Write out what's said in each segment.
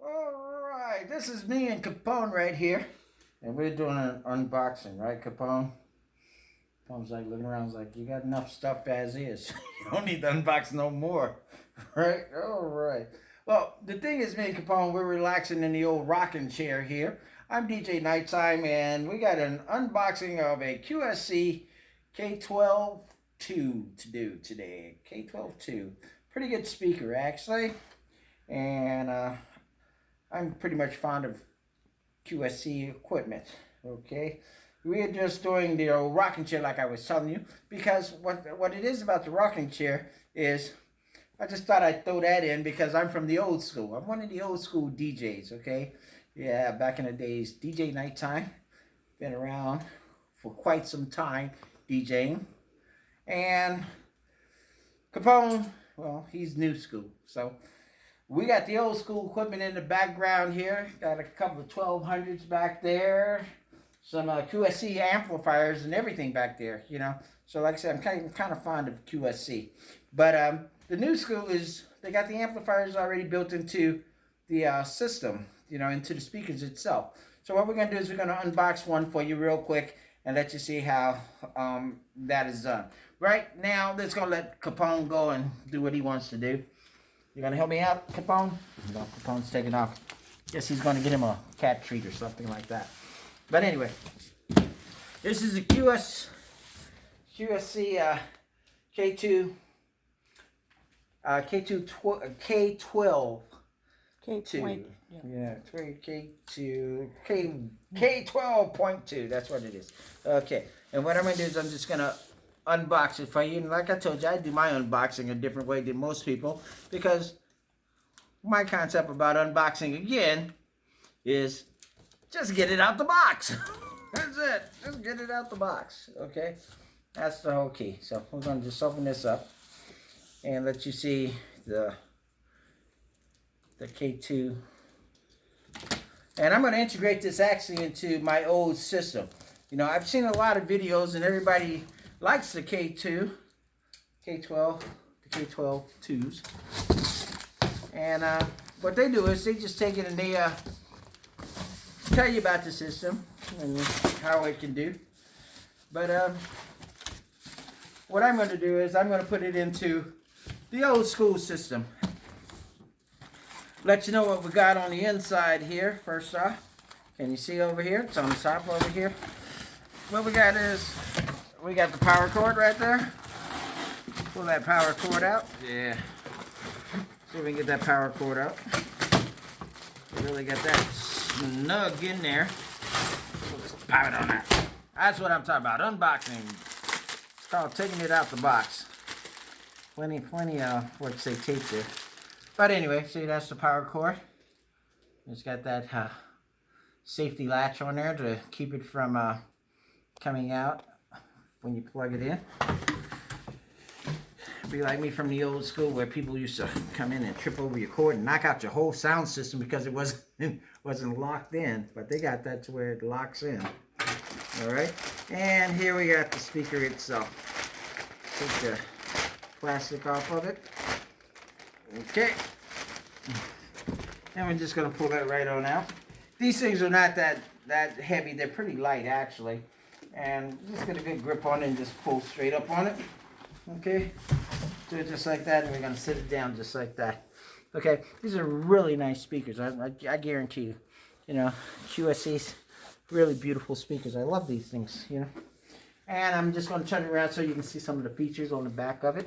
Alright, this is me and Capone right here. And we're doing an unboxing, right, Capone? Capone's like looking around, he's like, you got enough stuff as is. You don't need to unbox no more. Right? Alright. Well, the thing is, me and Capone, we're relaxing in the old rocking chair here. I'm DJ Nighttime, and we got an unboxing of a QSC K12.2 to do today. K12.2. Pretty good speaker, actually. And I'm pretty much fond of QSC equipment, okay? We're just doing the old rocking chair like I was telling you, because what it is about the rocking chair is, I just thought I'd throw that in because I'm from the old school. I'm one of the old school DJs, okay? Yeah, back in the days, DJ Nighttime. Been around for quite some time DJing. And Capone, well, he's new school, so we got the old school equipment in the background here. Got a couple of 1200s back there. Some QSC amplifiers and everything back there, you know. So like I said, I'm kind of fond of QSC. But the new school is, they got the amplifiers already built into the system, you know, into the speakers itself. So what we're going to do is we're going to unbox one for you real quick and let you see how that is done. Right now, let's go let Capone go and do what he wants to do. You gonna help me out, Capone? No, Capone's taking off. Guess he's gonna get him a cat treat or something like that. But anyway, this is a QSC K12 K12.2. Yeah, K12.2. That's what it is. Okay, and what I'm gonna do is I'm just gonna unbox it for you. And like I told you, I do my unboxing a different way than most people, because my concept about unboxing again is just get it out the box. That's it. Just get it out the box. Okay, that's the whole key. So we're going to just open this up and let you see the K2. And I'm going to integrate this actually into my old system. You know, I've seen a lot of videos and everybody likes the K12, the K12.2s. And what they do is they just take it and they tell you about the system and how it can do. But what I'm going to do is I'm going to put it into the old school system. Let you know what we got on the inside here, first off. Can you see over here? It's on the top over here. What we got is, we got the power cord right there. Pull that power cord out. Yeah. See if we can get that power cord out. Really get that snug in there. We'll just pop it on that. That's what I'm talking about. Unboxing. It's called taking it out the box. Plenty what's they tape there. But anyway, see, that's the power cord. It's got that safety latch on there to keep it from coming out when you plug it in. Be like me from the old school where people used to come in and trip over your cord and knock out your whole sound system because it wasn't locked in. But they got that to where it locks in. Alright, and here we got the speaker itself. Take the plastic off of it. Okay, and we're just going to pull that right on out. These things are not that heavy. They're pretty light actually. And just get a good grip on it and just pull straight up on it. Okay, do it just like that, and we're going to sit it down just like that. Okay, these are really nice speakers. I guarantee you. You know, QSC's really beautiful speakers. I love these things, you know. And I'm just going to turn it around so you can see some of the features on the back of it.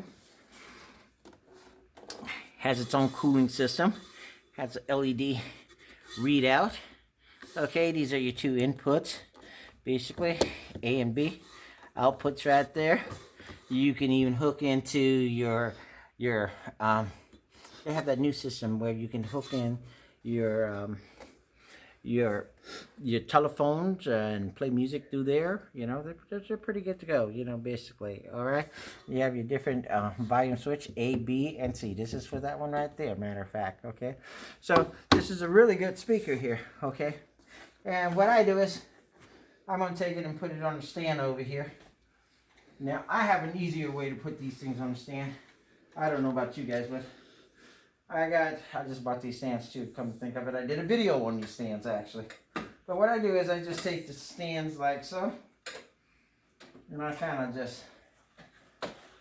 Has its own cooling system. Has an LED readout. Okay, these are your two inputs. Basically, A and B. Outputs right there. You can even hook into your they have that new system where you can hook in your telephones and play music through there. You know, they're pretty good to go, you know, basically. All right, you have your different volume switch, A, B, and C. This is for that one right there, matter of fact. Okay, so this is a really good speaker here. Okay, and what I do is I'm going to take it and put it on the stand over here. Now, I have an easier way to put these things on the stand. I don't know about you guys, but I just bought these stands too, come to think of it. I did a video on these stands actually. But what I do is I just take the stands like so. And I kind of just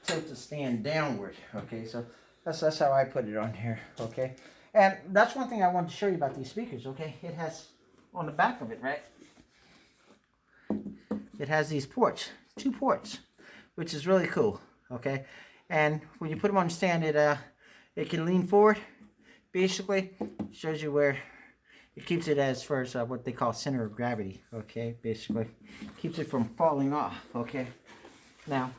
tilt the stand downward. Okay, so that's how I put it on here. Okay. And that's one thing I wanted to show you about these speakers. Okay. It has on the back of it, right? It has these ports, 2 ports, which is really cool. Okay. And when you put them on the stand, it can lean forward. Basically, shows you where it keeps it as far as what they call center of gravity. Okay, basically keeps it from falling off. Okay. Now,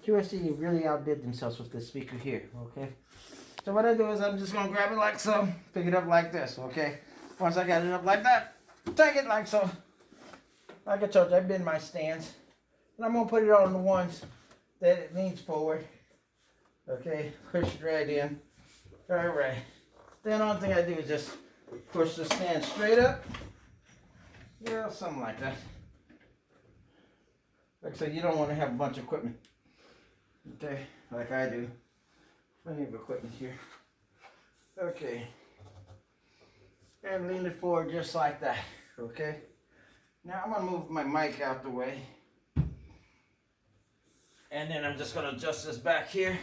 QSC really outdid themselves with this speaker here. Okay. So what I do is I'm just gonna grab it like so, pick it up like this. Okay. Once I got it up like that, take it like so. Like I told you, I've been my stands, and I'm gonna put it on the ones that it leans forward. Okay, push it right in. All right. Then the only thing I do is just push the stand straight up. Yeah, something like that. Like I said, you don't want to have a bunch of equipment. Okay, like I do. Plenty of equipment here. Okay. And lean it forward just like that. Okay. Now I'm going to move my mic out the way. And then I'm just going to adjust this back here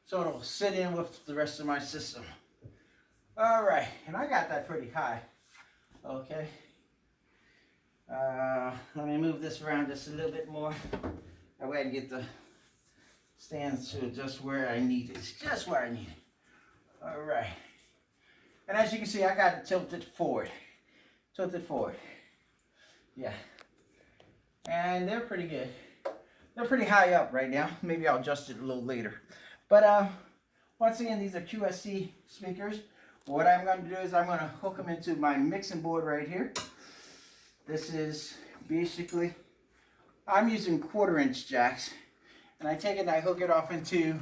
so it'll sit in with the rest of my system. All right, and I got that pretty high. Okay. Let me move this around just a little bit more. That way I can get the stands to just where I need it. It's just where I need it. All right. And as you can see, I got it tilted forward. Tilted forward. Yeah. And they're pretty good. They're pretty high up right now. Maybe I'll adjust it a little later. But once again, these are QSC speakers. What I'm going to do is I'm going to hook them into my mixing board right here. This is basically, I'm using 1/4-inch jacks. And I take it and I hook it off into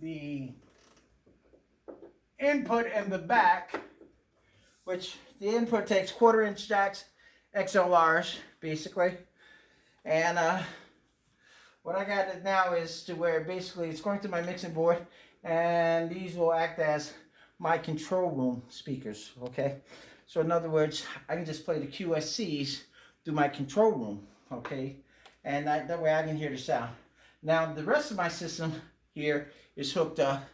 the input in the back, which the input takes 1/4-inch jacks, XLRs, basically. And what I got it now is to where basically it's going to my mixing board, and these will act as my control room speakers. Okay, so in other words, I can just play the QSCs through my control room. Okay, and that way I can hear the sound. Now the rest of my system here is hooked up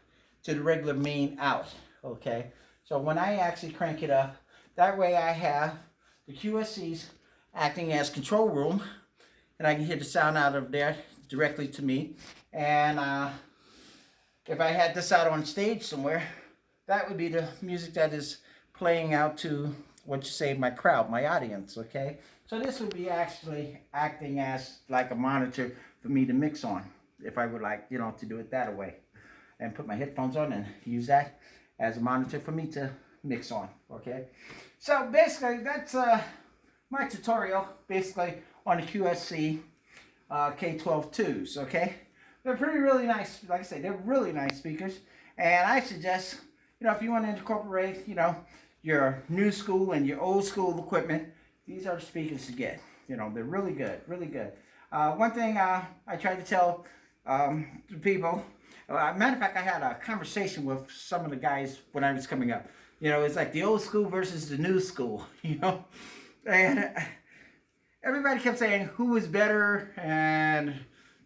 to the regular main out. Okay, so when I actually crank it up, that way I have the QSCs acting as control room, and I can hear the sound out of there directly to me. And if I had this out on stage somewhere, that would be the music that is playing out to what you say, my crowd, my audience. Okay, so this would be actually acting as like a monitor for me to mix on, if I would like, you know, to do it that way, and put my headphones on and use that as a monitor for me to mix on. Okay, so basically that's my tutorial basically on the QSC K12.2s. Okay, they're really nice. Like I say, they're really nice speakers, and I suggest, you know, if you want to incorporate, you know, your new school and your old school equipment, these are the speakers to get. You know, they're really good, really good. One thing I try to tell the people, matter of fact, I had a conversation with some of the guys when I was coming up. You know, it's like the old school versus the new school, you know, and everybody kept saying who was better, and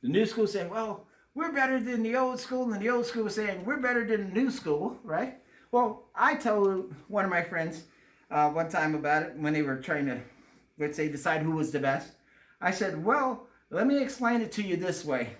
the new school saying, well, we're better than the old school, and the old school was saying we're better than the new school, right? Well, I told one of my friends one time about it when they were trying to, let's say, decide who was the best. I said, well, let me explain it to you this way.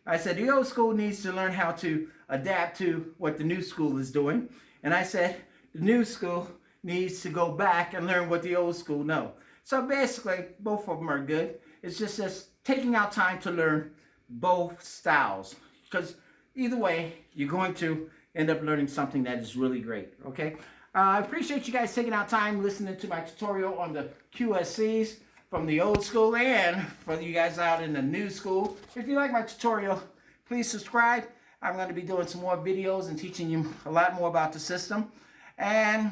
I said, the old school needs to learn how to adapt to what the new school is doing. And I said, the new school needs to go back and learn what the old school know. So basically, both of them are good. It's just taking out time to learn both styles. Because either way, you're going to end up learning something that is really great. Okay? I appreciate you guys taking out time listening to my tutorial on the QSCs from the old school and for you guys out in the new school. If you like my tutorial, please subscribe. I'm going to be doing some more videos and teaching you a lot more about the system. And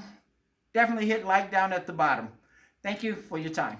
definitely hit like down at the bottom. Thank you for your time.